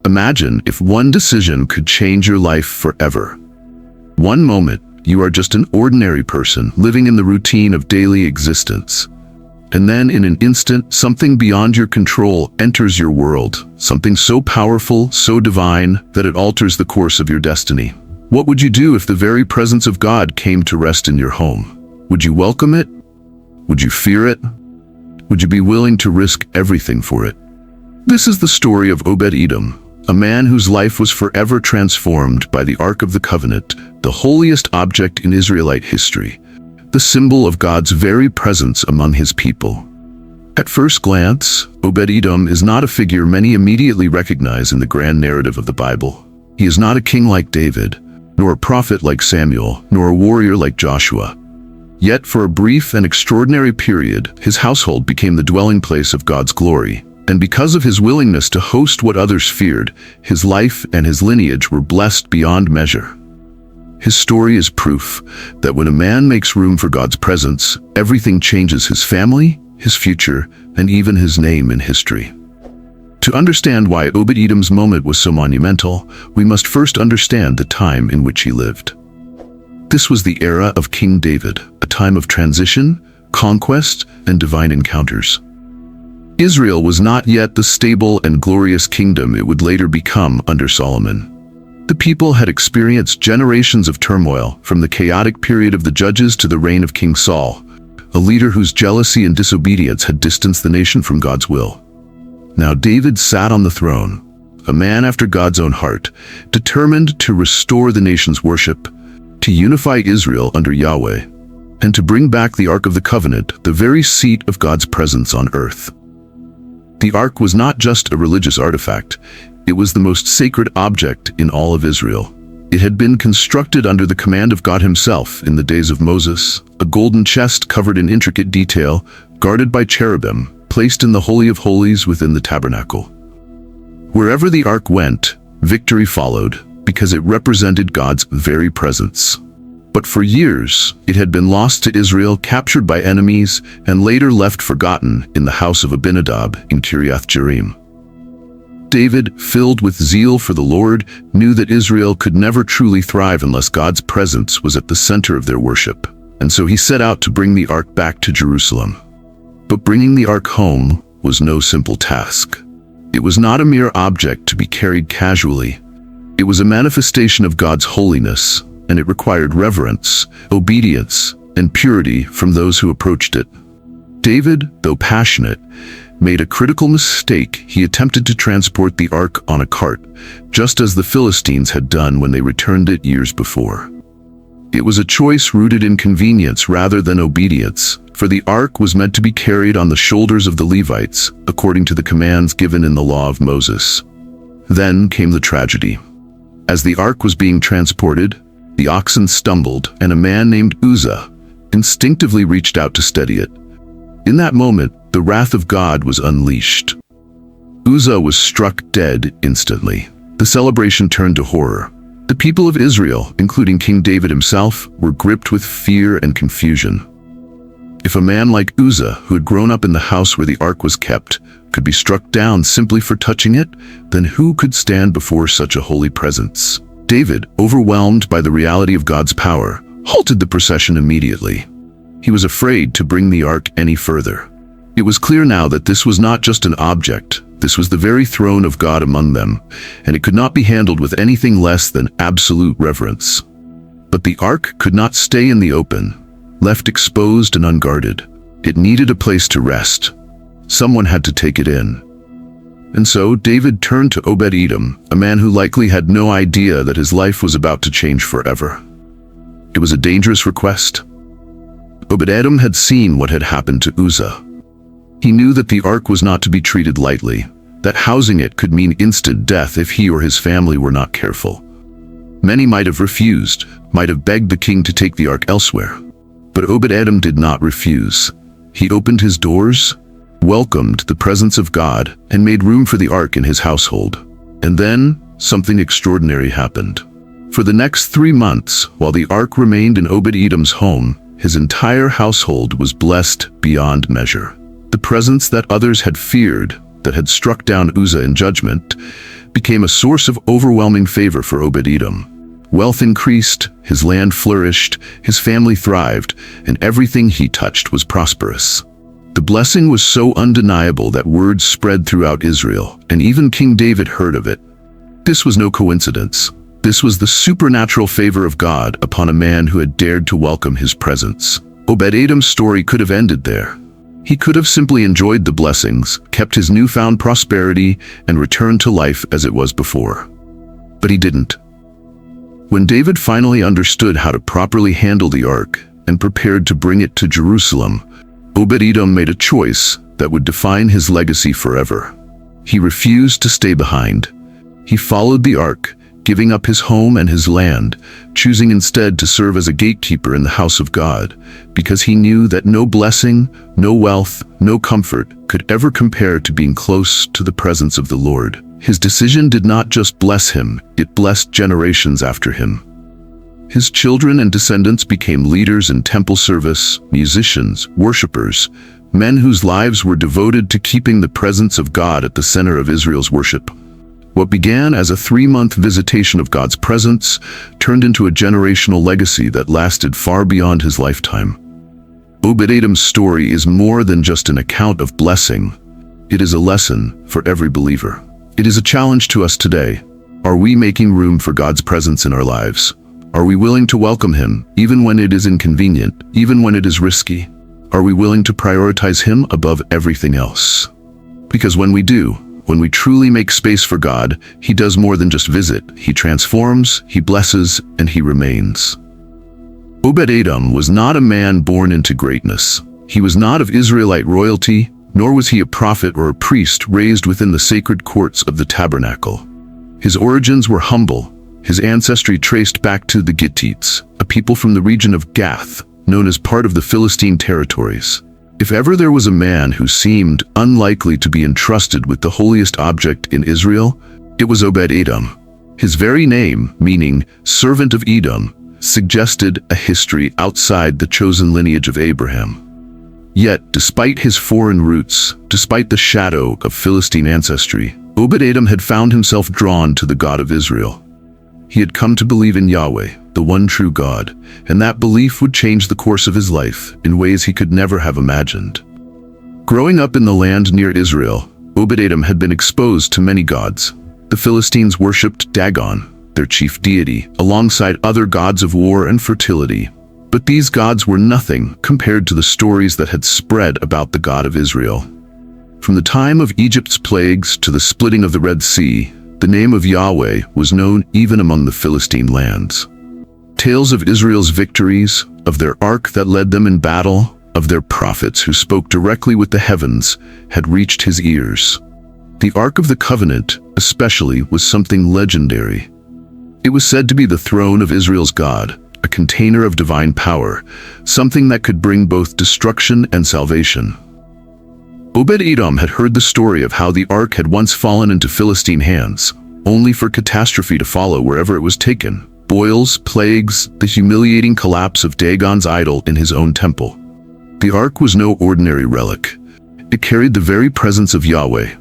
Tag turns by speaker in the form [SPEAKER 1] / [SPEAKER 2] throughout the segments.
[SPEAKER 1] Imagine if one decision could change your life forever. One moment, you are just an ordinary person living in the routine of daily existence. And then in an instant, something beyond your control enters your world, something so powerful, so divine, that it alters the course of your destiny. What would you do if the very presence of God came to rest in your home? Would you welcome it? Would you fear it? Would you be willing to risk everything for it? This is the story of Obed-Edom, a man whose life was forever transformed by the Ark of the Covenant, the holiest object in Israelite history, the symbol of God's very presence among his people. At first glance, Obed-Edom is not a figure many immediately recognize in the grand narrative of the Bible. He is not a king like David, nor a prophet like Samuel, nor a warrior like Joshua. Yet for a brief and extraordinary period, his household became the dwelling place of God's glory. And because of his willingness to host what others feared, his life and his lineage were blessed beyond measure. His story is proof that when a man makes room for God's presence, everything changes: his family, his future, and even his name in history. To understand why Obed-Edom's moment was so monumental, we must first understand the time in which he lived. This was the era of King David, a time of transition, conquest, and divine encounters. Israel was not yet the stable and glorious kingdom it would later become under Solomon. The people had experienced generations of turmoil, from the chaotic period of the judges to the reign of King Saul, a leader whose jealousy and disobedience had distanced the nation from God's will. Now David sat on the throne, a man after God's own heart, determined to restore the nation's worship, to unify Israel under Yahweh, and to bring back the Ark of the Covenant, the very seat of God's presence on earth. The Ark was not just a religious artifact, it was the most sacred object in all of Israel. It had been constructed under the command of God himself in the days of Moses, a golden chest covered in intricate detail, guarded by cherubim, placed in the Holy of Holies within the tabernacle. Wherever the Ark went, victory followed, because it represented God's very presence. But for years, it had been lost to Israel, captured by enemies, and later left forgotten in the house of Obed-Edom in Kiriath-Jearim. David, filled with zeal for the Lord, knew that Israel could never truly thrive unless God's presence was at the center of their worship, and so he set out to bring the Ark back to Jerusalem. But bringing the Ark home was no simple task. It was not a mere object to be carried casually. It was a manifestation of God's holiness, and it required reverence, obedience, and purity from those who approached it. David, though passionate, made a critical mistake. He attempted to transport the Ark on a cart, just as the Philistines had done when they returned it years before. It was a choice rooted in convenience rather than obedience, for the Ark was meant to be carried on the shoulders of the Levites, according to the commands given in the law of Moses. Then came the tragedy. As the Ark was being transported, the oxen stumbled, and a man named Uzzah instinctively reached out to steady it. In that moment, the wrath of God was unleashed. Uzzah was struck dead instantly. The celebration turned to horror. The people of Israel, including King David himself, were gripped with fear and confusion. If a man like Uzzah, who had grown up in the house where the Ark was kept, could be struck down simply for touching it, then who could stand before such a holy presence? David, overwhelmed by the reality of God's power, halted the procession immediately. He was afraid to bring the Ark any further. It was clear now that this was not just an object. This was the very throne of God among them, and it could not be handled with anything less than absolute reverence. But the Ark could not stay in the open, left exposed and unguarded. It needed a place to rest. Someone had to take it in. And so David turned to Obed-Edom, a man who likely had no idea that his life was about to change forever. It was a dangerous request. Obed-Edom had seen what had happened to Uzzah. He knew that the Ark was not to be treated lightly, that housing it could mean instant death if he or his family were not careful. Many might have refused, might have begged the king to take the Ark elsewhere. But Obed-Edom did not refuse. He opened his doors, welcomed the presence of God, and made room for the Ark in his household. And then, something extraordinary happened. For the next 3 months, while the Ark remained in Obed-Edom's home, his entire household was blessed beyond measure. The presence that others had feared, that had struck down Uzzah in judgment, became a source of overwhelming favor for Obed-Edom. Wealth increased, his land flourished, his family thrived, and everything he touched was prosperous. The blessing was so undeniable that word spread throughout Israel, and even King David heard of it. This was no coincidence. This was the supernatural favor of God upon a man who had dared to welcome his presence. Obed-Edom's story could have ended there. He could have simply enjoyed the blessings, kept his newfound prosperity, and returned to life as it was before. But he didn't. When David finally understood how to properly handle the ark and prepared to bring it to Jerusalem, Obed-Edom made a choice that would define his legacy forever. He refused to stay behind. He followed the ark, giving up his home and his land, choosing instead to serve as a gatekeeper in the house of God, because he knew that no blessing, no wealth, no comfort could ever compare to being close to the presence of the Lord. His decision did not just bless him, it blessed generations after him. His children and descendants became leaders in temple service, musicians, worshipers, men whose lives were devoted to keeping the presence of God at the center of Israel's worship. What began as a 3-month visitation of God's presence turned into a generational legacy that lasted far beyond his lifetime. Obed-Edom's story is more than just an account of blessing. It is a lesson for every believer. It is a challenge to us today. Are we making room for God's presence in our lives? Are we willing to welcome Him, even when it is inconvenient, even when it is risky? Are we willing to prioritize Him above everything else? Because when we do, when we truly make space for God, He does more than just visit. He transforms, He blesses, and He remains. Obed-Edom was not a man born into greatness. He was not of Israelite royalty, nor was he a prophet or a priest raised within the sacred courts of the tabernacle. His origins were humble. His ancestry traced back to the Gittites, a people from the region of Gath, known as part of the Philistine territories. If ever there was a man who seemed unlikely to be entrusted with the holiest object in Israel, it was Obed-Edom. His very name, meaning servant of Edom, suggested a history outside the chosen lineage of Abraham. Yet, despite his foreign roots, despite the shadow of Philistine ancestry, Obed-Edom had found himself drawn to the God of Israel. He had come to believe in Yahweh, the one true God, and that belief would change the course of his life in ways he could never have imagined. Growing up in the land near Israel, Obed-Edom had been exposed to many gods. The Philistines worshipped Dagon, their chief deity, alongside other gods of war and fertility. But these gods were nothing compared to the stories that had spread about the God of Israel. From the time of Egypt's plagues to the splitting of the Red Sea, the name of Yahweh was known even among the Philistine lands. Tales of Israel's victories, of their ark that led them in battle, of their prophets who spoke directly with the heavens, had reached his ears. The Ark of the Covenant, especially, was something legendary. It was said to be the throne of Israel's God, a container of divine power, something that could bring both destruction and salvation. Obed-Edom had heard the story of how the ark had once fallen into Philistine hands, only for catastrophe to follow wherever it was taken. Boils, plagues, the humiliating collapse of Dagon's idol in his own temple. The ark was no ordinary relic. It carried the very presence of Yahweh.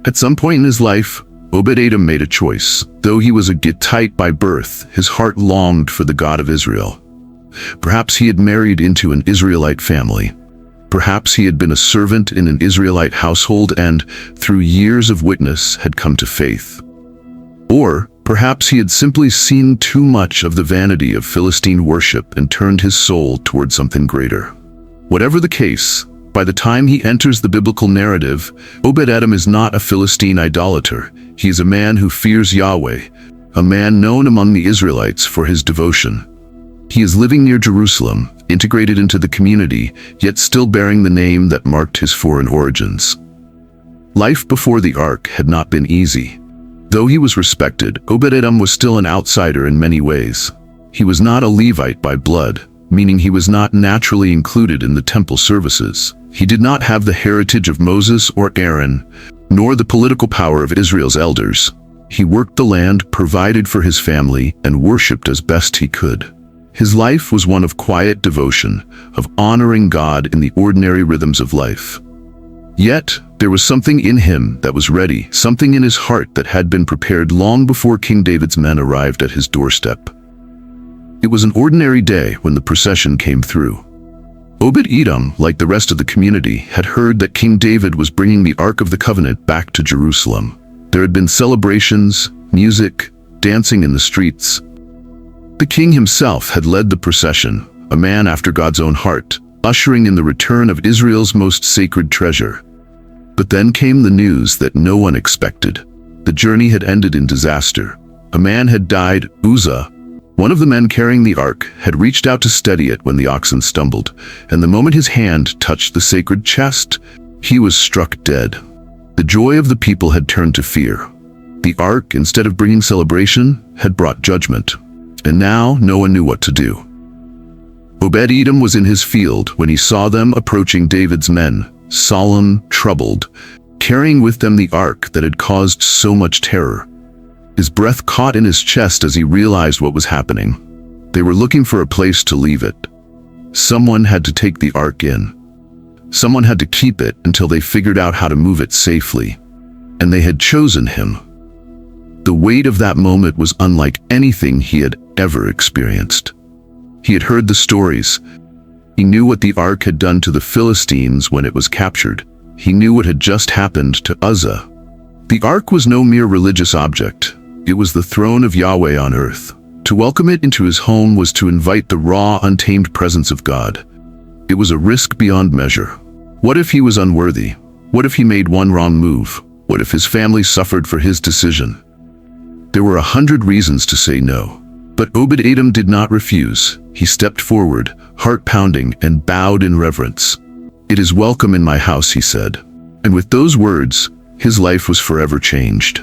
[SPEAKER 1] At some point in his life, Obed-Edom made a choice. Though he was a Gittite by birth, his heart longed for the God of Israel. Perhaps he had married into an Israelite family. Perhaps he had been a servant in an Israelite household and, through years of witness, had come to faith. Or perhaps he had simply seen too much of the vanity of Philistine worship and turned his soul toward something greater. Whatever the case, by the time he enters the biblical narrative, Obed-Edom is not a Philistine idolater. He is a man who fears Yahweh, a man known among the Israelites for his devotion. He is living near Jerusalem, integrated into the community, yet still bearing the name that marked his foreign origins. Life before the ark had not been easy. Though he was respected, Obed-Edom was still an outsider in many ways. He was not a Levite by blood, meaning he was not naturally included in the temple services. He did not have the heritage of Moses or Aaron, nor the political power of Israel's elders. He worked the land, provided for his family, and worshipped as best he could. His life was one of quiet devotion, of honoring God in the ordinary rhythms of life. Yet, there was something in him that was ready, something in his heart that had been prepared long before King David's men arrived at his doorstep. It was an ordinary day when the procession came through. Obed-Edom, like the rest of the community, had heard that King David was bringing the Ark of the Covenant back to Jerusalem. There had been celebrations, music, dancing in the streets. The king himself had led the procession, a man after God's own heart, ushering in the return of Israel's most sacred treasure. But then came the news that no one expected. The journey had ended in disaster. A man had died, Uzzah. One of the men carrying the ark had reached out to steady it when the oxen stumbled, and the moment his hand touched the sacred chest, he was struck dead. The joy of the people had turned to fear. The ark, instead of bringing celebration, had brought judgment. And now no one knew what to do. Obed-Edom was in his field when he saw them approaching David's men, solemn, troubled, carrying with them the ark that had caused so much terror. His breath caught in his chest as he realized what was happening. They were looking for a place to leave it. Someone had to take the ark in. Someone had to keep it until they figured out how to move it safely. And they had chosen him. The weight of that moment was unlike anything he had ever experienced. He had heard the stories. He knew what the ark had done to the Philistines when it was captured. He knew what had just happened to Uzzah. The ark was no mere religious object. It was the throne of Yahweh on earth. To welcome it into his home was to invite the raw, untamed presence of God. It was a risk beyond measure. What if he was unworthy? What if he made one wrong move? What if his family suffered for his decision? There were 100 reasons to say no. But Obed-Edom did not refuse. He stepped forward, heart pounding, and bowed in reverence. "It is welcome in my house," he said. And with those words, his life was forever changed.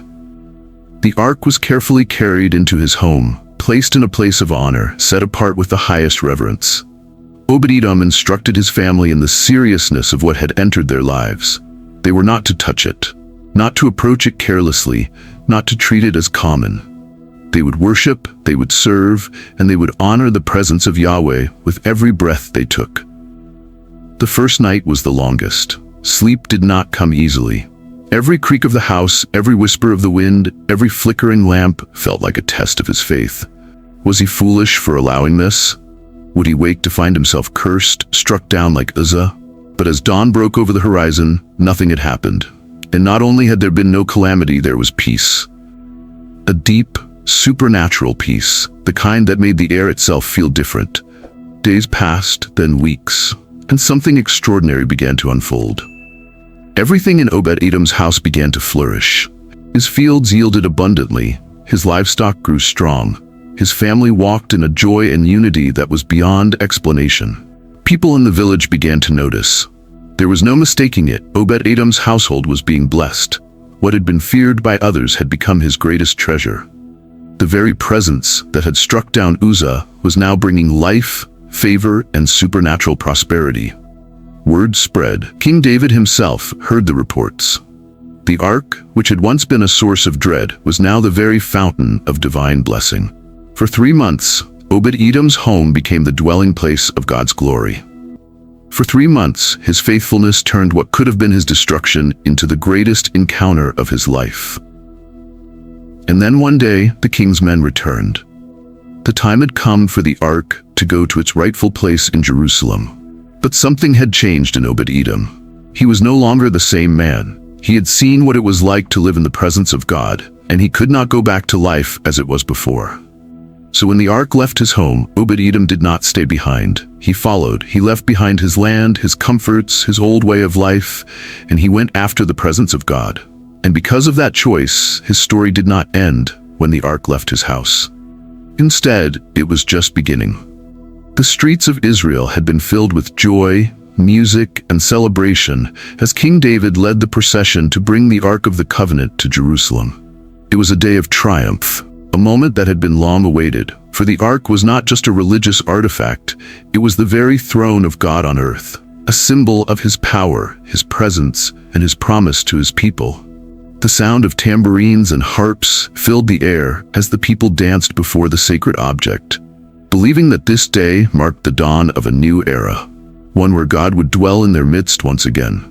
[SPEAKER 1] The ark was carefully carried into his home, placed in a place of honor, set apart with the highest reverence. Obed-Edom instructed his family in the seriousness of what had entered their lives. They were not to touch it, not to approach it carelessly, not to treat it as common. They would worship, they would serve, and they would honor the presence of Yahweh with every breath they took. The first night was the longest. Sleep did not come easily. Every creak of the house, every whisper of the wind, every flickering lamp felt like a test of his faith. Was he foolish for allowing this? Would he wake to find himself cursed, struck down like Uzzah? But as dawn broke over the horizon, nothing had happened. And not only had there been no calamity, there was peace. A deep, supernatural peace, the kind that made the air itself feel different. Days passed, then weeks, and something extraordinary began to unfold. Everything in Obed-Edom's house began to flourish. His fields yielded abundantly, his livestock grew strong, his family walked in a joy and unity that was beyond explanation. People in the village began to notice. There was no mistaking it, Obed-Edom's household was being blessed. What had been feared by others had become his greatest treasure. The very presence that had struck down Uzzah was now bringing life, favor, and supernatural prosperity. Word spread. King David himself heard the reports. The ark, which had once been a source of dread, was now the very fountain of divine blessing. For 3 months, Obed-Edom's home became the dwelling place of God's glory. For 3 months, his faithfulness turned what could have been his destruction into the greatest encounter of his life. And then one day, the king's men returned. The time had come for the ark to go to its rightful place in Jerusalem. But something had changed in Obed-Edom. He was no longer the same man. He had seen what it was like to live in the presence of God, and he could not go back to life as it was before. So when the ark left his home, Obed-Edom did not stay behind. He followed. He left behind his land, his comforts, his old way of life, and he went after the presence of God. And because of that choice, his story did not end when the ark left his house. Instead, it was just beginning. The streets of Israel had been filled with joy, music, and celebration as King David led the procession to bring the Ark of the Covenant to Jerusalem. It was a day of triumph, a moment that had been long awaited, for the Ark was not just a religious artifact, it was the very throne of God on earth, a symbol of his power, his presence, and his promise to his people. The sound of tambourines and harps filled the air as the people danced before the sacred object, believing that this day marked the dawn of a new era, one where God would dwell in their midst once again.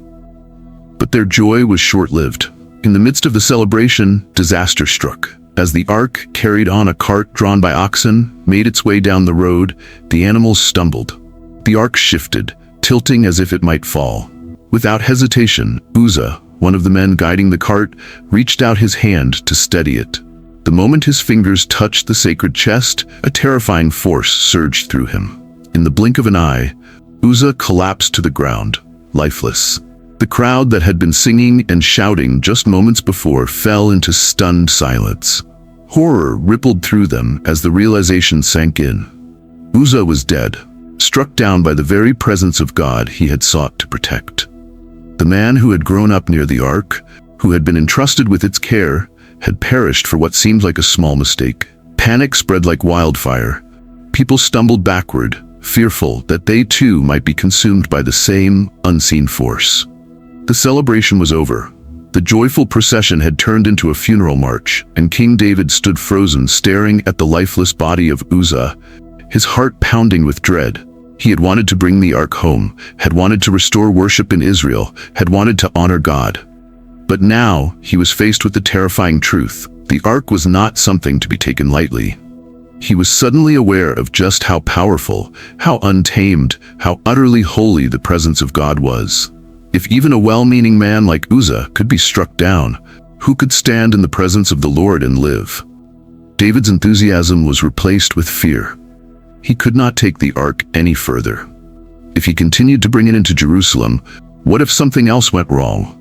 [SPEAKER 1] But their joy was short-lived. In the midst of the celebration, disaster struck. As the ark, carried on a cart drawn by oxen, made its way down the road, the animals stumbled. The ark shifted, tilting as if it might fall. Without hesitation, Uzzah, one of the men guiding the cart, reached out his hand to steady it. The moment his fingers touched the sacred chest, a terrifying force surged through him. In the blink of an eye, Uzzah collapsed to the ground, lifeless. The crowd that had been singing and shouting just moments before fell into stunned silence. Horror rippled through them as the realization sank in. Uzzah was dead, struck down by the very presence of God he had sought to protect. The man who had grown up near the ark, who had been entrusted with its care, had perished for what seemed like a small mistake. Panic spread like wildfire. People stumbled backward, fearful that they too might be consumed by the same unseen force. The celebration was over. The joyful procession had turned into a funeral march, and King David stood frozen, staring at the lifeless body of Uzzah, his heart pounding with dread. He had wanted to bring the ark home, had wanted to restore worship in Israel, had wanted to honor God. But now he was faced with the terrifying truth. The ark was not something to be taken lightly. He was suddenly aware of just how powerful, how untamed, how utterly holy the presence of God was. If even a well-meaning man like Uzzah could be struck down, who could stand in the presence of the Lord and live? David's enthusiasm was replaced with fear. He could not take the ark any further. If he continued to bring it into Jerusalem, what if something else went wrong?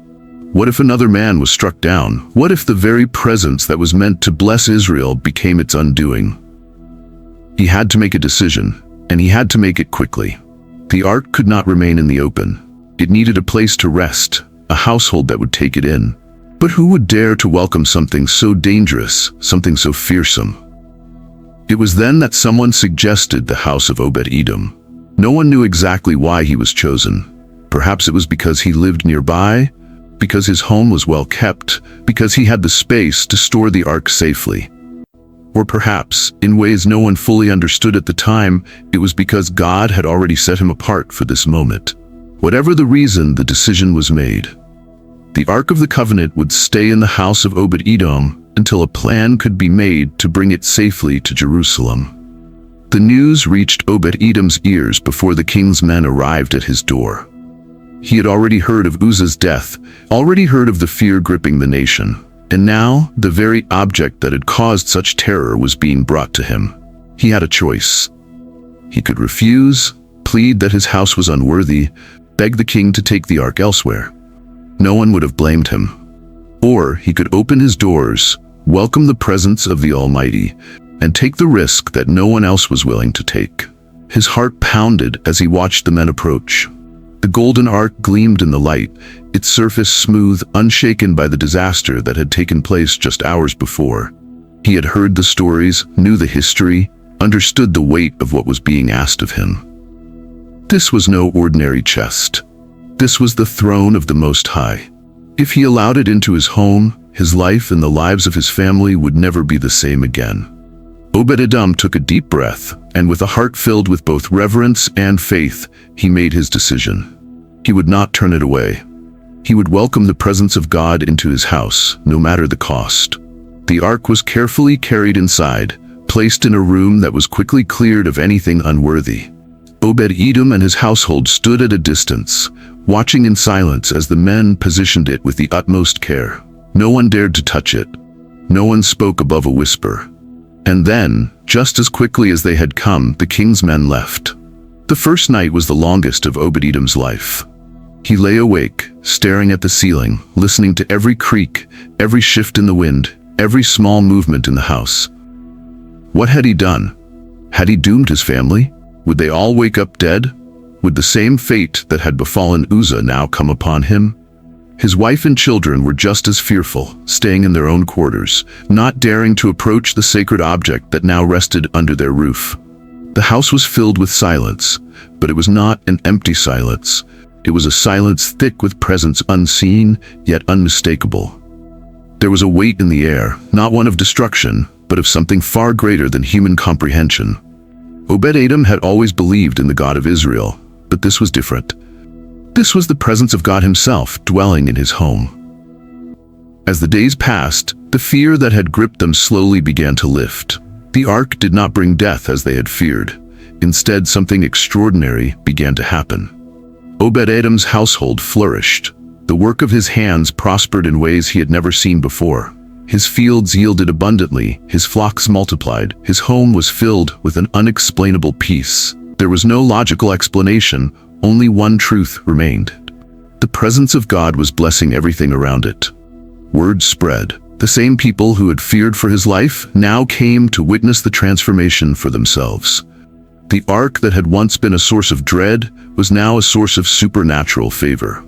[SPEAKER 1] What if another man was struck down? What if the very presence that was meant to bless Israel became its undoing? He had to make a decision, and he had to make it quickly. The ark could not remain in the open. It needed a place to rest, a household that would take it in. But who would dare to welcome something so dangerous, something so fearsome? It was then that someone suggested the house of Obed-Edom. No one knew exactly why he was chosen. Perhaps it was because he lived nearby, because his home was well kept, because he had the space to store the ark safely. Or perhaps, in ways no one fully understood at the time, it was because God had already set him apart for this moment. Whatever the reason, the decision was made. The Ark of the Covenant would stay in the house of Obed-Edom until a plan could be made to bring it safely to Jerusalem. The news reached Obed-Edom's ears before the king's men arrived at his door. He had already heard of Uzzah's death, already heard of the fear gripping the nation, and now the very object that had caused such terror was being brought to him. He had a choice. He could refuse, plead that his house was unworthy, beg the king to take the ark elsewhere. No one would have blamed him. Or he could open his doors, welcome the presence of the Almighty, and take the risk that no one else was willing to take. His heart pounded as he watched the men approach. The golden ark gleamed in the light, its surface smooth, unshaken by the disaster that had taken place just hours before. He had heard the stories, knew the history, understood the weight of what was being asked of him. This was no ordinary chest. This was the throne of the Most High. If he allowed it into his home, his life and the lives of his family would never be the same again. Obed-Edom took a deep breath, and with a heart filled with both reverence and faith, he made his decision. He would not turn it away. He would welcome the presence of God into his house, no matter the cost. The ark was carefully carried inside, placed in a room that was quickly cleared of anything unworthy. Obed-Edom and his household stood at a distance, watching in silence as the men positioned it with the utmost care. No one dared to touch it. No one spoke above a whisper. And then, just as quickly as they had come, the king's men left. The first night was the longest of Obed-Edom's life. He lay awake, staring at the ceiling, listening to every creak, every shift in the wind, every small movement in the house. What had he done? Had he doomed his family? Would they all wake up dead? Would the same fate that had befallen Uzzah now come upon him? His wife and children were just as fearful, staying in their own quarters, not daring to approach the sacred object that now rested under their roof. The house was filled with silence, but it was not an empty silence. It was a silence thick with presence unseen, yet unmistakable. There was a weight in the air, not one of destruction, but of something far greater than human comprehension. Obed-Edom had always believed in the God of Israel, but this was different. This was the presence of God himself dwelling in his home. As the days passed, the fear that had gripped them slowly began to lift. The ark did not bring death as they had feared. Instead, something extraordinary began to happen. Obed-Edom's household flourished. The work of his hands prospered in ways he had never seen before. His fields yielded abundantly, his flocks multiplied, his home was filled with an unexplainable peace. There was no logical explanation, only one truth remained. The presence of God was blessing everything around it. Word spread. The same people who had feared for his life now came to witness the transformation for themselves. The ark that had once been a source of dread was now a source of supernatural favor.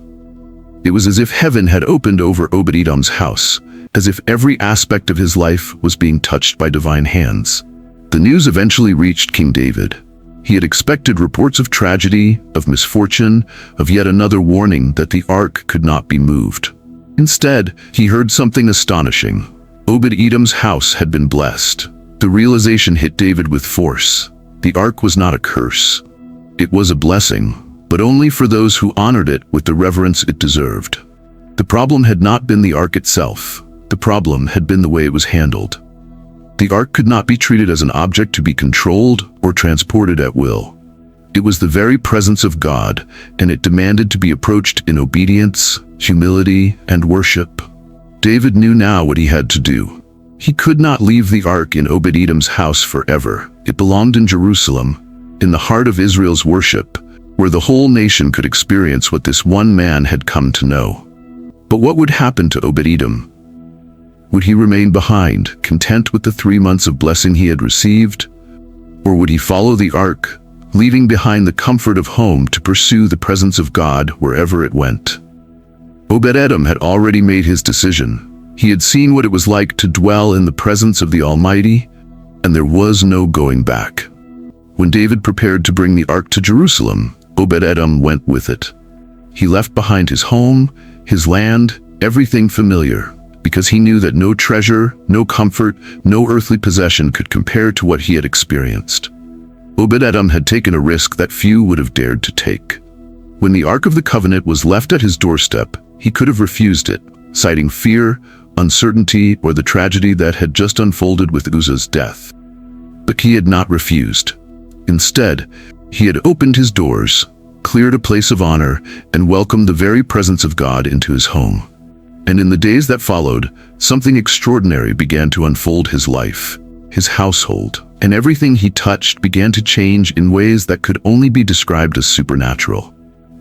[SPEAKER 1] It was as if heaven had opened over Obed-Edom's house, as if every aspect of his life was being touched by divine hands. The news eventually reached King David. He had expected reports of tragedy, of misfortune, of yet another warning that the ark could not be moved. Instead, he heard something astonishing. Obed-Edom's house had been blessed. The realization hit David with force. The ark was not a curse. It was a blessing, but only for those who honored it with the reverence it deserved. The problem had not been the ark itself. The problem had been the way it was handled. The ark could not be treated as an object to be controlled or transported at will. It was the very presence of God, and it demanded to be approached in obedience, humility, and worship. David knew now what he had to do. He could not leave the ark in Obed-Edom's house forever. It belonged in Jerusalem, in the heart of Israel's worship, where the whole nation could experience what this one man had come to know. But what would happen to Obed-Edom? Would he remain behind, content with the 3 months of blessing he had received? Or would he follow the ark, leaving behind the comfort of home to pursue the presence of God wherever it went? Obed-Edom had already made his decision. He had seen what it was like to dwell in the presence of the Almighty, and there was no going back. When David prepared to bring the ark to Jerusalem, Obed-Edom went with it. He left behind his home, his land, everything familiar, because he knew that no treasure, no comfort, no earthly possession could compare to what he had experienced. Obed-Edom had taken a risk that few would have dared to take. When the Ark of the Covenant was left at his doorstep, he could have refused it, citing fear, uncertainty, or the tragedy that had just unfolded with Uzzah's death. But he had not refused. Instead, he had opened his doors, cleared a place of honor, and welcomed the very presence of God into his home. And in the days that followed, something extraordinary began to unfold his life, his household, and everything he touched began to change in ways that could only be described as supernatural.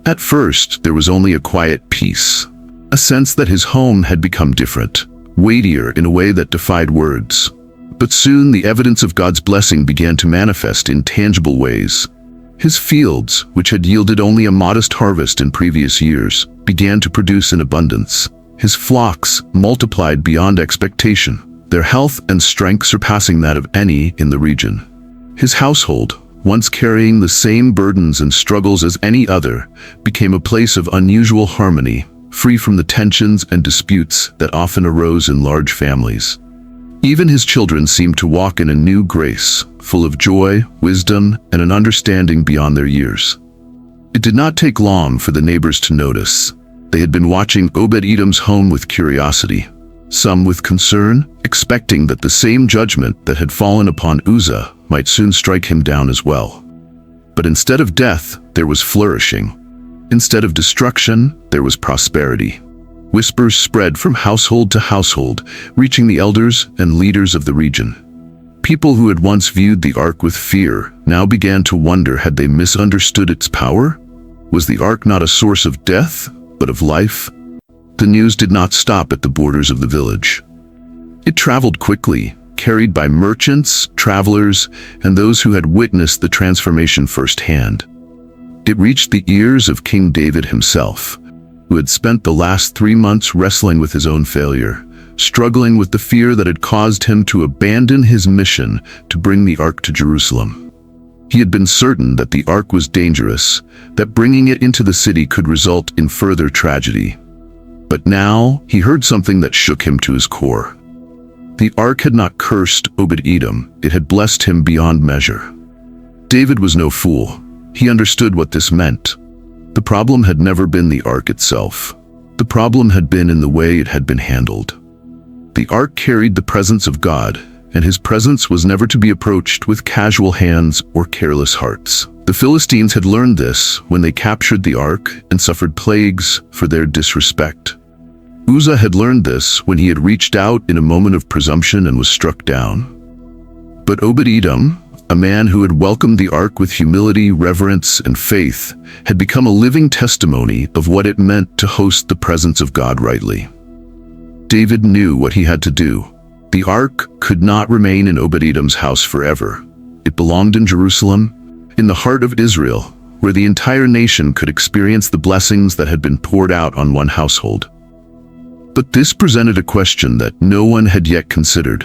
[SPEAKER 1] At first, there was only a quiet peace, a sense that his home had become different, weightier in a way that defied words. But soon the evidence of God's blessing began to manifest in tangible ways. His fields, which had yielded only a modest harvest in previous years, began to produce in abundance. His flocks multiplied beyond expectation, their health and strength surpassing that of any in the region. His household, once carrying the same burdens and struggles as any other, became a place of unusual harmony, free from the tensions and disputes that often arose in large families. Even his children seemed to walk in a new grace, full of joy, wisdom, and an understanding beyond their years. It did not take long for the neighbors to notice. They had been watching Obed-Edom's home with curiosity, some with concern, expecting that the same judgment that had fallen upon Uzzah might soon strike him down as well. But instead of death, there was flourishing. Instead of destruction, there was prosperity. Whispers spread from household to household, reaching the elders and leaders of the region. People who had once viewed the ark with fear now began to wonder, had they misunderstood its power? Was the ark not a source of death, but of life? The news did not stop at the borders of the village. It traveled quickly, carried by merchants, travelers, and those who had witnessed the transformation firsthand. It reached the ears of King David himself, who had spent the last 3 months wrestling with his own failure, struggling with the fear that had caused him to abandon his mission to bring the ark to Jerusalem. He had been certain that the ark was dangerous, that bringing it into the city could result in further tragedy. But now he heard something that shook him to his core. The ark had not cursed Obed-Edom, it had blessed him beyond measure. David was no fool. He understood what this meant. The problem had never been the ark itself. The problem had been in the way it had been handled. The ark carried the presence of God, and his presence was never to be approached with casual hands or careless hearts. The Philistines had learned this when they captured the ark and suffered plagues for their disrespect. Uzzah had learned this when he had reached out in a moment of presumption and was struck down. But Obed-Edom, a man who had welcomed the ark with humility, reverence, and faith, had become a living testimony of what it meant to host the presence of God rightly. David knew what he had to do. The ark could not remain in Obed-Edom's house forever. It belonged in Jerusalem, in the heart of Israel, where the entire nation could experience the blessings that had been poured out on one household. But this presented a question that no one had yet considered.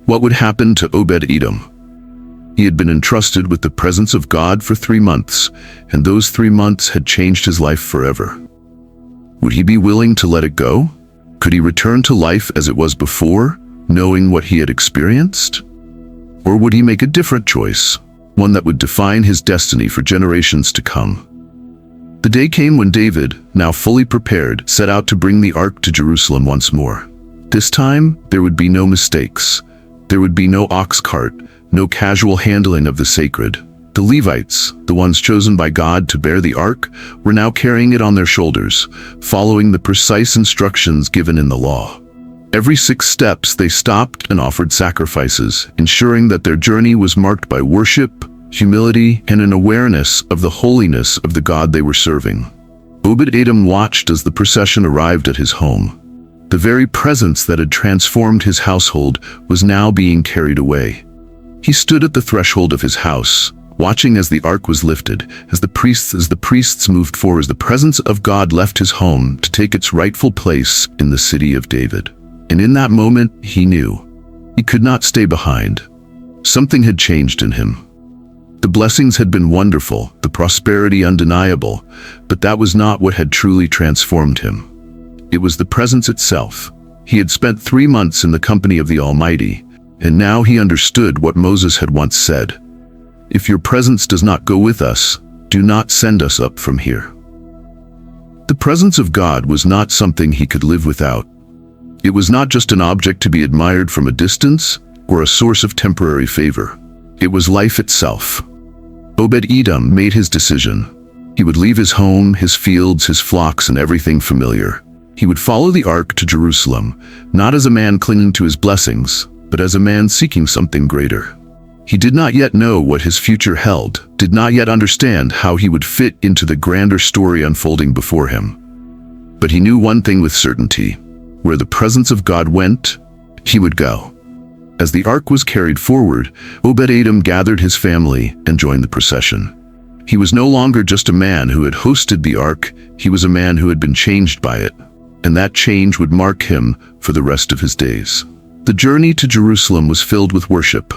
[SPEAKER 1] What would happen to Obed-Edom? He had been entrusted with the presence of God for 3 months, and those 3 months had changed his life forever. Would he be willing to let it go? Could he return to life as it was before, knowing what he had experienced? Or would he make a different choice, one that would define his destiny for generations to come? The day came when David, now fully prepared, set out to bring the ark to Jerusalem once more. This time, there would be no mistakes. There would be no ox cart, no casual handling of the sacred. The Levites, the ones chosen by God to bear the ark, were now carrying it on their shoulders, following the precise instructions given in the law. Every 6 steps they stopped and offered sacrifices, ensuring that their journey was marked by worship, humility, and an awareness of the holiness of the God they were serving. Obed-Edom watched as the procession arrived at his home. The very presence that had transformed his household was now being carried away. He stood at the threshold of his house, watching as the ark was lifted, as the priests moved forward, as the presence of God left his home to take its rightful place in the city of David. And in that moment, he knew he could not stay behind. Something had changed in him. The blessings had been wonderful, the prosperity undeniable, but that was not what had truly transformed him. It was the presence itself. He had spent 3 months in the company of the Almighty, and now he understood what Moses had once said. If your presence does not go with us, do not send us up from here. The presence of God was not something he could live without. It was not just an object to be admired from a distance or a source of temporary favor. It was life itself. Obed-Edom made his decision. He would leave his home, his fields, his flocks, and everything familiar. He would follow the ark to Jerusalem, not as a man clinging to his blessings, but as a man seeking something greater. He did not yet know what his future held, did not yet understand how he would fit into the grander story unfolding before him. But he knew one thing with certainty: where the presence of God went, he would go. As the ark was carried forward, Obed-Edom gathered his family and joined the procession. He was no longer just a man who had hosted the ark, he was a man who had been changed by it, and that change would mark him for the rest of his days. The journey to Jerusalem was filled with worship.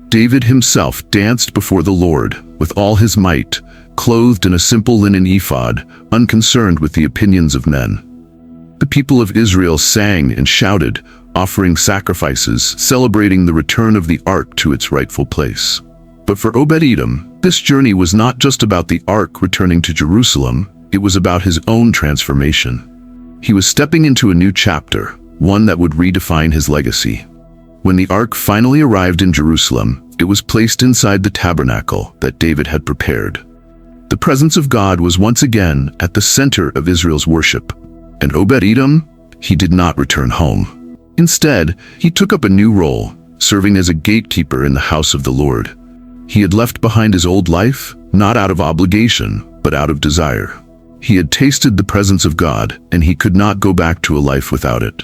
[SPEAKER 1] David himself danced before the Lord with all his might, clothed in a simple linen ephod, unconcerned with the opinions of men. The people of Israel sang and shouted, offering sacrifices, celebrating the return of the ark to its rightful place. But for Obed-Edom, this journey was not just about the ark returning to Jerusalem, it was about his own transformation. He was stepping into a new chapter, one that would redefine his legacy. When the ark finally arrived in Jerusalem, it was placed inside the tabernacle that David had prepared. The presence of God was once again at the center of Israel's worship, and Obed-Edom, he did not return home. Instead, he took up a new role, serving as a gatekeeper in the house of the Lord. He had left behind his old life, not out of obligation, but out of desire. He had tasted the presence of God, and he could not go back to a life without it.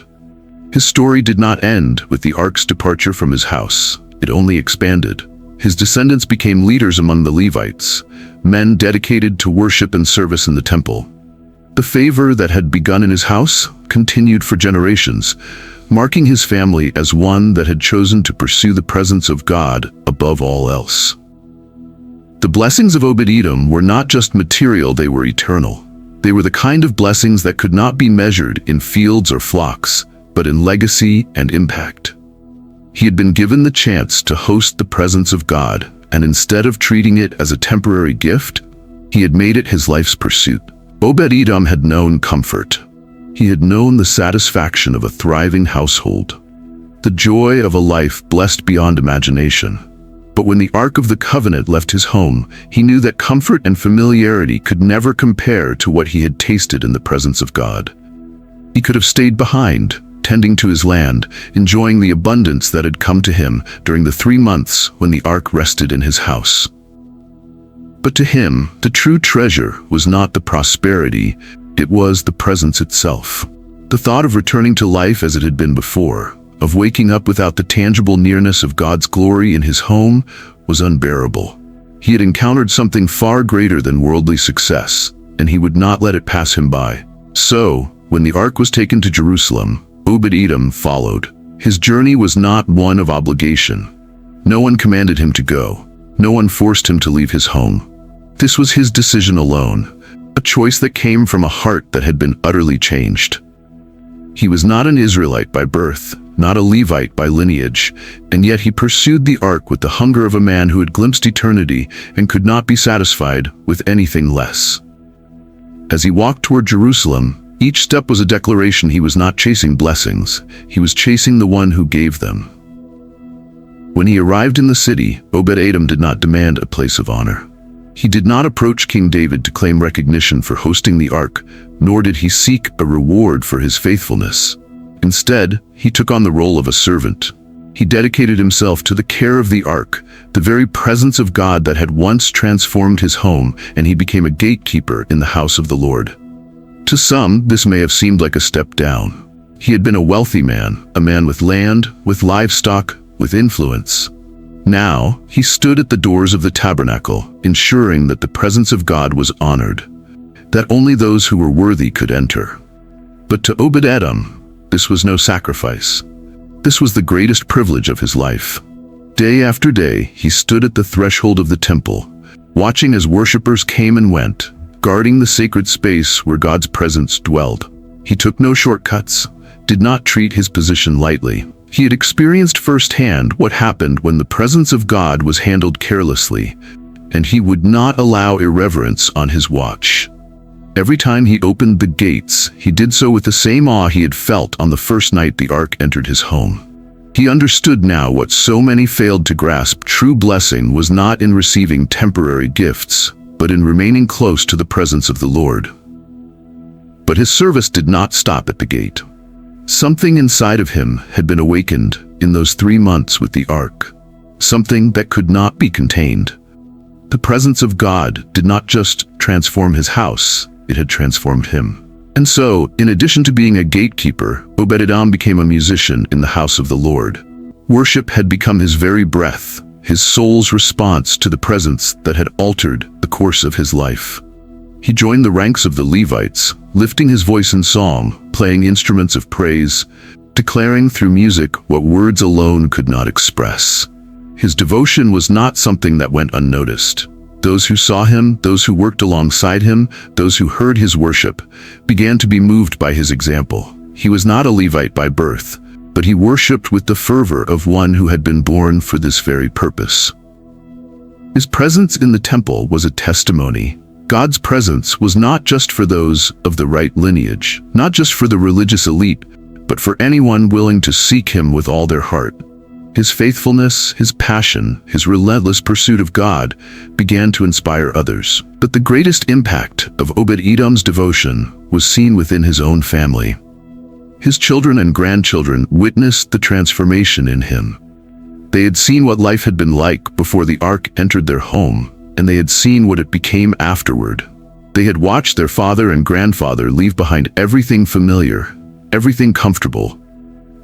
[SPEAKER 1] His story did not end with the ark's departure from his house. It only expanded. His descendants became leaders among the Levites, men dedicated to worship and service in the temple. The favor that had begun in his house continued for generations, marking his family as one that had chosen to pursue the presence of God above all else. The blessings of Obed-Edom were not just material, they were eternal. They were the kind of blessings that could not be measured in fields or flocks, but in legacy and impact. He had been given the chance to host the presence of God, and instead of treating it as a temporary gift, He had made it his life's pursuit. Obed-Edom had known comfort. He had known the satisfaction of a thriving household, the joy of a life blessed beyond imagination. But when the Ark of the Covenant left his home, he knew that comfort and familiarity could never compare to what he had tasted in the presence of God. He could have stayed behind, tending to his land, enjoying the abundance that had come to him during the 3 months when the Ark rested in his house. But to him, the true treasure was not the prosperity, it was the presence itself. The thought of returning to life as it had been before, of waking up without the tangible nearness of God's glory in his home, was unbearable. He had encountered something far greater than worldly success, and he would not let it pass him by. So, when the Ark was taken to Jerusalem, Obed-Edom followed. His journey was not one of obligation. No one commanded him to go. No one forced him to leave his home. This was his decision alone, a choice that came from a heart that had been utterly changed. He was not an Israelite by birth, not a Levite by lineage, and yet he pursued the Ark with the hunger of a man who had glimpsed eternity and could not be satisfied with anything less. As he walked toward Jerusalem, each step was a declaration he was not chasing blessings, he was chasing the one who gave them. When he arrived in the city, Obed-Edom did not demand a place of honor. He did not approach King David to claim recognition for hosting the Ark, nor did he seek a reward for his faithfulness. Instead, he took on the role of a servant. He dedicated himself to the care of the Ark, the very presence of God that had once transformed his home, and he became a gatekeeper in the house of the Lord. To some, this may have seemed like a step down. He had been a wealthy man, a man with land, with livestock, with influence. Now, he stood at the doors of the tabernacle, ensuring that the presence of God was honored, that only those who were worthy could enter. But to Obed-Edom, this was no sacrifice. This was the greatest privilege of his life. Day after day, he stood at the threshold of the temple, watching as worshipers came and went, guarding the sacred space where God's presence dwelled. He took no shortcuts, did not treat his position lightly. He had experienced firsthand what happened when the presence of God was handled carelessly, and he would not allow irreverence on his watch. Every time he opened the gates, he did so with the same awe he had felt on the first night the Ark entered his home. He understood now what so many failed to grasp: true blessing was not in receiving temporary gifts, but in remaining close to the presence of the Lord. But his service did not stop at the gate. Something inside of him had been awakened in those 3 months with the Ark, something that could not be contained. The presence of God did not just transform his house, it had transformed him. And so, in addition to being a gatekeeper, Obed-Edom became a musician in the house of the Lord. Worship had become his very breath, his soul's response to the presence that had altered the course of his life. He joined the ranks of the Levites, lifting his voice in song, playing instruments of praise, declaring through music what words alone could not express. His devotion was not something that went unnoticed. Those who saw him, those who worked alongside him, those who heard his worship, began to be moved by his example. He was not a Levite by birth, but he worshipped with the fervor of one who had been born for this very purpose. His presence in the temple was a testimony. God's presence was not just for those of the right lineage, not just for the religious elite, but for anyone willing to seek him with all their heart. His faithfulness, his passion, his relentless pursuit of God began to inspire others. But the greatest impact of Obed-Edom's devotion was seen within his own family. His children and grandchildren witnessed the transformation in him. They had seen what life had been like before the Ark entered their home, and they had seen what it became afterward. They had watched their father and grandfather leave behind everything familiar, everything comfortable,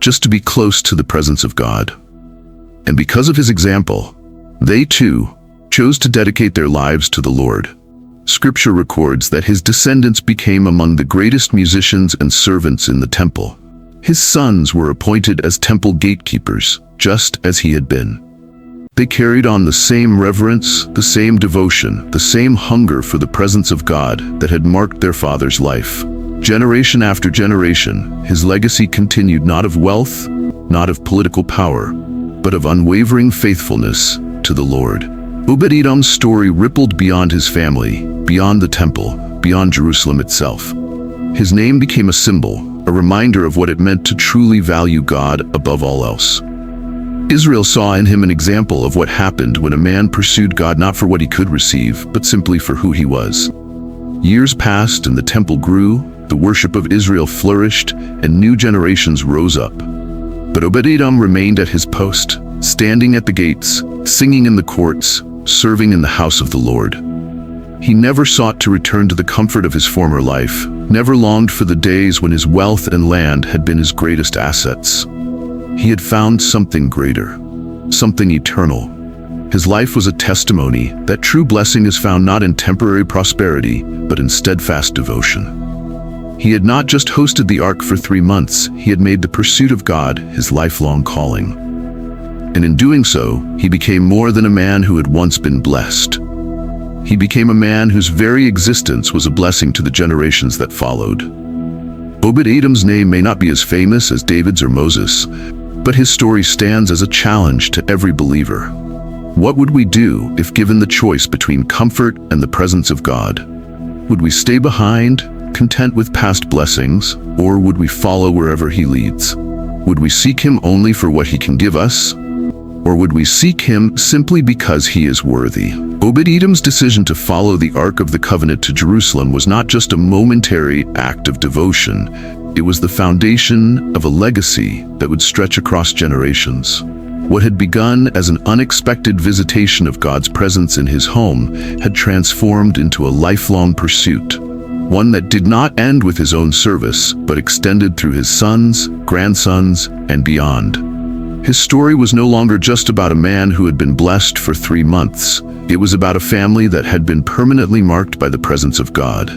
[SPEAKER 1] just to be close to the presence of God. And because of his example, they too chose to dedicate their lives to the Lord. Scripture records that his descendants became among the greatest musicians and servants in the temple. His sons were appointed as temple gatekeepers, just as he had been. They carried on the same reverence, the same devotion, the same hunger for the presence of God that had marked their father's life. Generation after generation, his legacy continued not of wealth, not of political power, but of unwavering faithfulness to the Lord. Obed-Edom's story rippled beyond his family, beyond the temple, beyond Jerusalem itself. His name became a symbol, a reminder of what it meant to truly value God above all else. Israel saw in him an example of what happened when a man pursued God not for what he could receive, but simply for who he was. Years passed and the temple grew, the worship of Israel flourished, and new generations rose up. But Obed-Edom remained at his post, standing at the gates, singing in the courts, serving in the house of the Lord. He never sought to return to the comfort of his former life, never longed for the days when his wealth and land had been his greatest assets. He had found something greater, something eternal. His life was a testimony that true blessing is found not in temporary prosperity, but in steadfast devotion. He had not just hosted the ark for 3 months, he had made the pursuit of God his lifelong calling. And in doing so, he became more than a man who had once been blessed. He became a man whose very existence was a blessing to the generations that followed. Obed-Edom's name may not be as famous as David's or Moses, but his story stands as a challenge to every believer. What would we do if given the choice between comfort and the presence of God? Would we stay behind, content with past blessings, or would we follow wherever he leads? Would we seek him only for what he can give us? Or would we seek him simply because he is worthy? Obed-Edom's decision to follow the Ark of the Covenant to Jerusalem was not just a momentary act of devotion. It was the foundation of a legacy that would stretch across generations. What had begun as an unexpected visitation of God's presence in his home had transformed into a lifelong pursuit, one that did not end with his own service, but extended through his sons, grandsons, and beyond. His story was no longer just about a man who had been blessed for 3 months. It was about a family that had been permanently marked by the presence of God.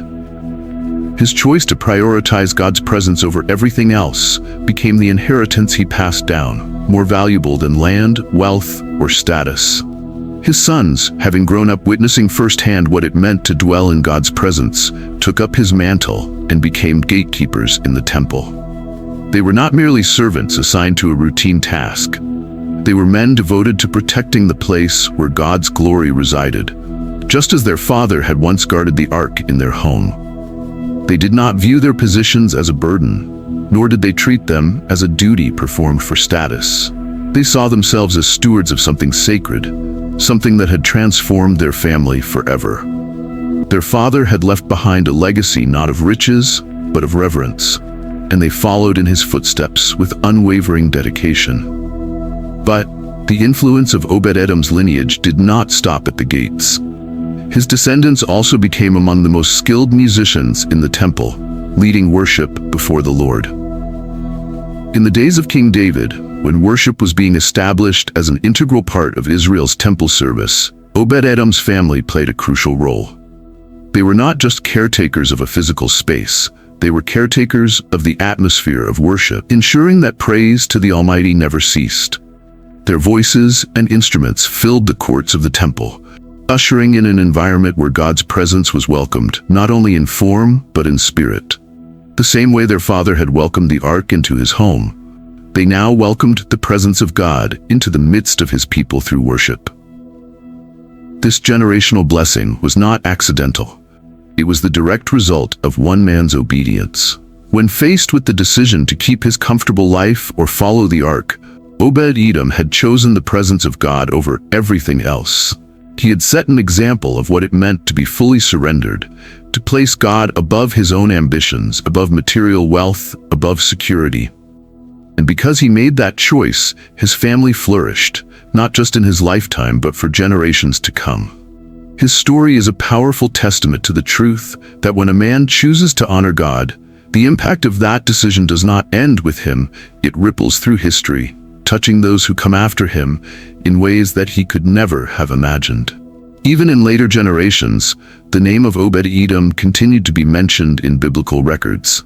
[SPEAKER 1] His choice to prioritize God's presence over everything else became the inheritance he passed down, more valuable than land, wealth, or status. His sons, having grown up witnessing firsthand what it meant to dwell in God's presence, took up his mantle and became gatekeepers in the temple. They were not merely servants assigned to a routine task. They were men devoted to protecting the place where God's glory resided, just as their father had once guarded the ark in their home. They did not view their positions as a burden, nor did they treat them as a duty performed for status. They saw themselves as stewards of something sacred, something that had transformed their family forever. Their father had left behind a legacy not of riches, but of reverence, and they followed in his footsteps with unwavering dedication. But the influence of Obed-Edom's lineage did not stop at the gates. His descendants also became among the most skilled musicians in the temple, leading worship before the Lord. In the days of King David, when worship was being established as an integral part of Israel's temple service, Obed-Edom's family played a crucial role. They were not just caretakers of a physical space, they were caretakers of the atmosphere of worship, ensuring that praise to the Almighty never ceased. Their voices and instruments filled the courts of the temple, ushering in an environment where God's presence was welcomed, not only in form, but in spirit. The same way their father had welcomed the ark into his home, they now welcomed the presence of God into the midst of his people through worship. This generational blessing was not accidental. It was the direct result of one man's obedience. When faced with the decision to keep his comfortable life or follow the ark, Obed-Edom had chosen the presence of God over everything else. He had set an example of what it meant to be fully surrendered, to place God above his own ambitions, above material wealth, above security. And because he made that choice, his family flourished, not just in his lifetime, but for generations to come. His story is a powerful testament to the truth that when a man chooses to honor God, the impact of that decision does not end with him, it ripples through history, touching those who come after him in ways that he could never have imagined. Even in later generations, the name of Obed-Edom continued to be mentioned in biblical records.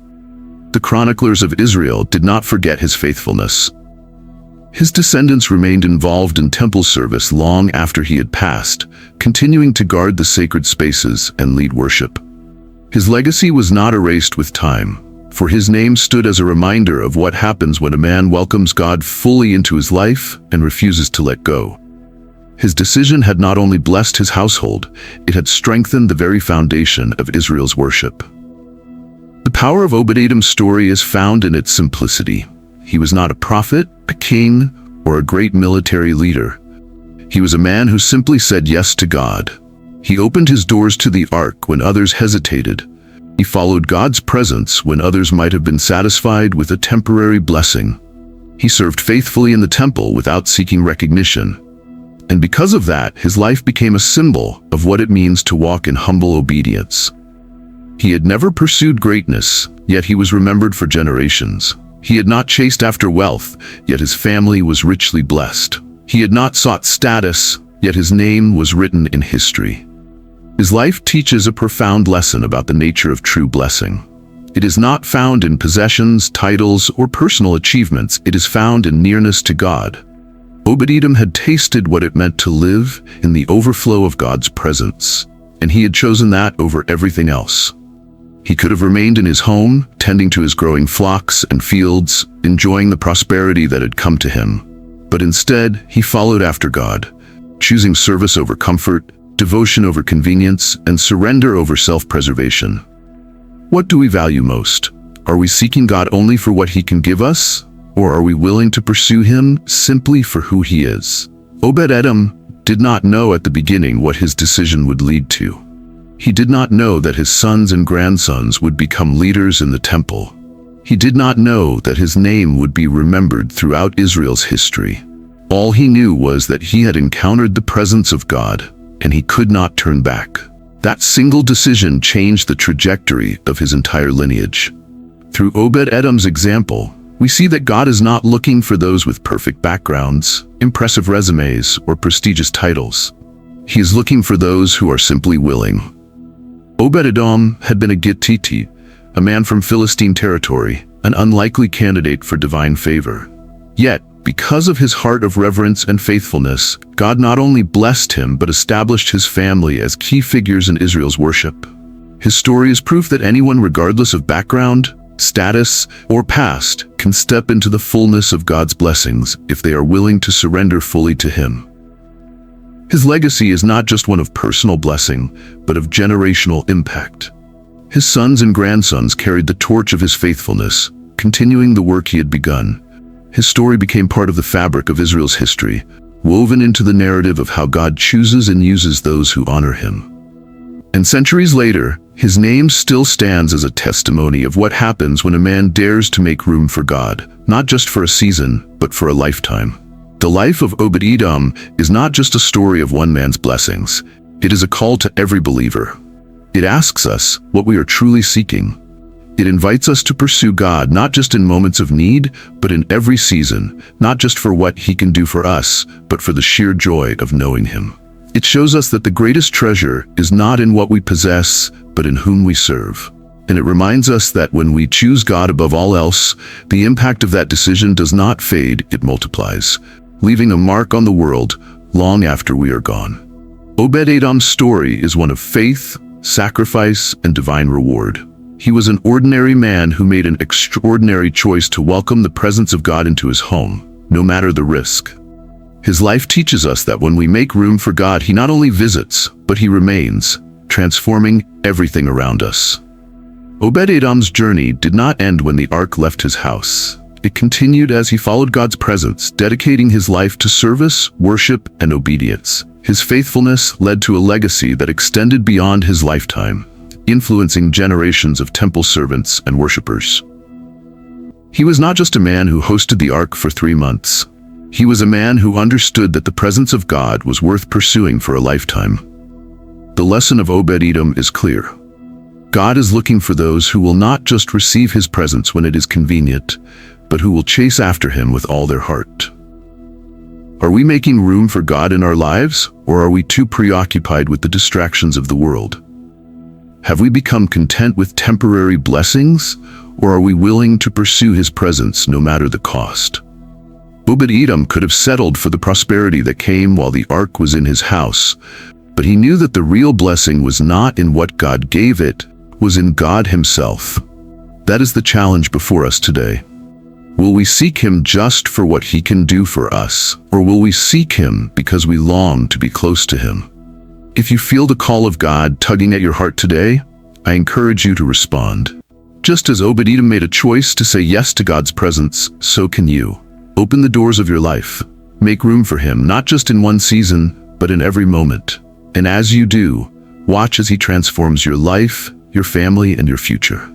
[SPEAKER 1] The chroniclers of Israel did not forget his faithfulness. His descendants remained involved in temple service long after he had passed, continuing to guard the sacred spaces and lead worship. His legacy was not erased with time, for his name stood as a reminder of what happens when a man welcomes God fully into his life and refuses to let go. His decision had not only blessed his household, it had strengthened the very foundation of Israel's worship. The power of Obed-Edom's story is found in its simplicity. He was not a prophet, a king, or a great military leader. He was a man who simply said yes to God. He opened his doors to the ark when others hesitated. He followed God's presence when others might have been satisfied with a temporary blessing. He served faithfully in the temple without seeking recognition. And because of that, his life became a symbol of what it means to walk in humble obedience. He had never pursued greatness, yet he was remembered for generations. He had not chased after wealth, yet his family was richly blessed. He had not sought status, yet his name was written in history. His life teaches a profound lesson about the nature of true blessing. It is not found in possessions, titles, or personal achievements. It is found in nearness to God. Obed-Edom had tasted what it meant to live in the overflow of God's presence, and he had chosen that over everything else. He could have remained in his home, tending to his growing flocks and fields, enjoying the prosperity that had come to him. But instead, he followed after God, choosing service over comfort, devotion over convenience, and surrender over self-preservation. What do we value most? Are we seeking God only for what He can give us? Or are we willing to pursue Him simply for who He is? Obed-Edom did not know at the beginning what his decision would lead to. He did not know that his sons and grandsons would become leaders in the temple. He did not know that his name would be remembered throughout Israel's history. All he knew was that he had encountered the presence of God, and he could not turn back. That single decision changed the trajectory of his entire lineage. Through Obed-Edom's example, we see that God is not looking for those with perfect backgrounds, impressive resumes, or prestigious titles. He is looking for those who are simply willing. Obed-Edom had been a Gittite, a man from Philistine territory, an unlikely candidate for divine favor. Yet, because of his heart of reverence and faithfulness, God not only blessed him but established his family as key figures in Israel's worship. His story is proof that anyone, regardless of background, status, or past, can step into the fullness of God's blessings if they are willing to surrender fully to Him. His legacy is not just one of personal blessing, but of generational impact. His sons and grandsons carried the torch of his faithfulness, continuing the work he had begun. His story became part of the fabric of Israel's history, woven into the narrative of how God chooses and uses those who honor Him. And centuries later, his name still stands as a testimony of what happens when a man dares to make room for God, not just for a season, but for a lifetime. The life of Obed-Edom is not just a story of one man's blessings. It is a call to every believer. It asks us what we are truly seeking. It invites us to pursue God not just in moments of need, but in every season, not just for what He can do for us, but for the sheer joy of knowing Him. It shows us that the greatest treasure is not in what we possess, but in whom we serve. And it reminds us that when we choose God above all else, the impact of that decision does not fade, it multiplies, leaving a mark on the world long after we are gone. Obed-Edom's story is one of faith, sacrifice, and divine reward. He was an ordinary man who made an extraordinary choice to welcome the presence of God into his home, no matter the risk. His life teaches us that when we make room for God, He not only visits, but He remains, transforming everything around us. Obed-Edom's journey did not end when the ark left his house. It continued as he followed God's presence, dedicating his life to service, worship, and obedience. His faithfulness led to a legacy that extended beyond his lifetime, influencing generations of temple servants and worshipers. He was not just a man who hosted the ark for 3 months. He was a man who understood that the presence of God was worth pursuing for a lifetime. The lesson of Obed-Edom is clear. God is looking for those who will not just receive His presence when it is convenient, but who will chase after Him with all their heart. Are we making room for God in our lives, or are we too preoccupied with the distractions of the world? Have we become content with temporary blessings, or are we willing to pursue His presence no matter the cost? Obed-Edom could have settled for the prosperity that came while the ark was in his house, but he knew that the real blessing was not in what God gave, it was in God Himself. That is the challenge before us today. Will we seek him just for what he can do for us, or will we seek him because we long to be close to him? If you feel the call of God tugging at your heart today, I encourage you to respond. Just as Obed-Edom made a choice to say yes to God's presence, so can you. Open the doors of your life. Make room for him, not just in one season, but in every moment. And as you do, watch as he transforms your life, your family, and your future.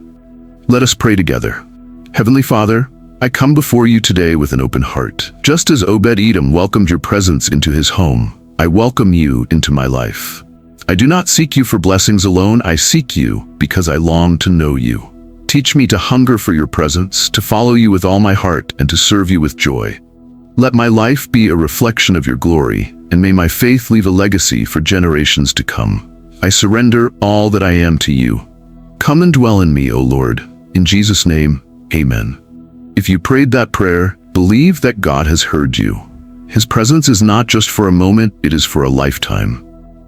[SPEAKER 1] Let us pray together. Heavenly Father, I come before you today with an open heart. Just as Obed-Edom welcomed your presence into his home, I welcome you into my life. I do not seek you for blessings alone, I seek you because I long to know you. Teach me to hunger for your presence, to follow you with all my heart, and to serve you with joy. Let my life be a reflection of your glory, and may my faith leave a legacy for generations to come. I surrender all that I am to you. Come and dwell in me, O Lord. In Jesus' name, amen. If you prayed that prayer, believe that God has heard you. His presence is not just for a moment, it is for a lifetime.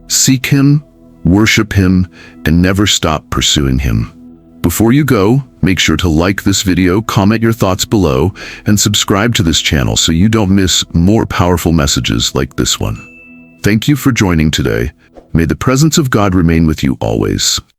[SPEAKER 1] Seek him, worship him, and never stop pursuing him. Before you go, make sure to like this video, comment your thoughts below, and subscribe to this channel so you don't miss more powerful messages like this one. Thank you for joining today. May the presence of God remain with you always.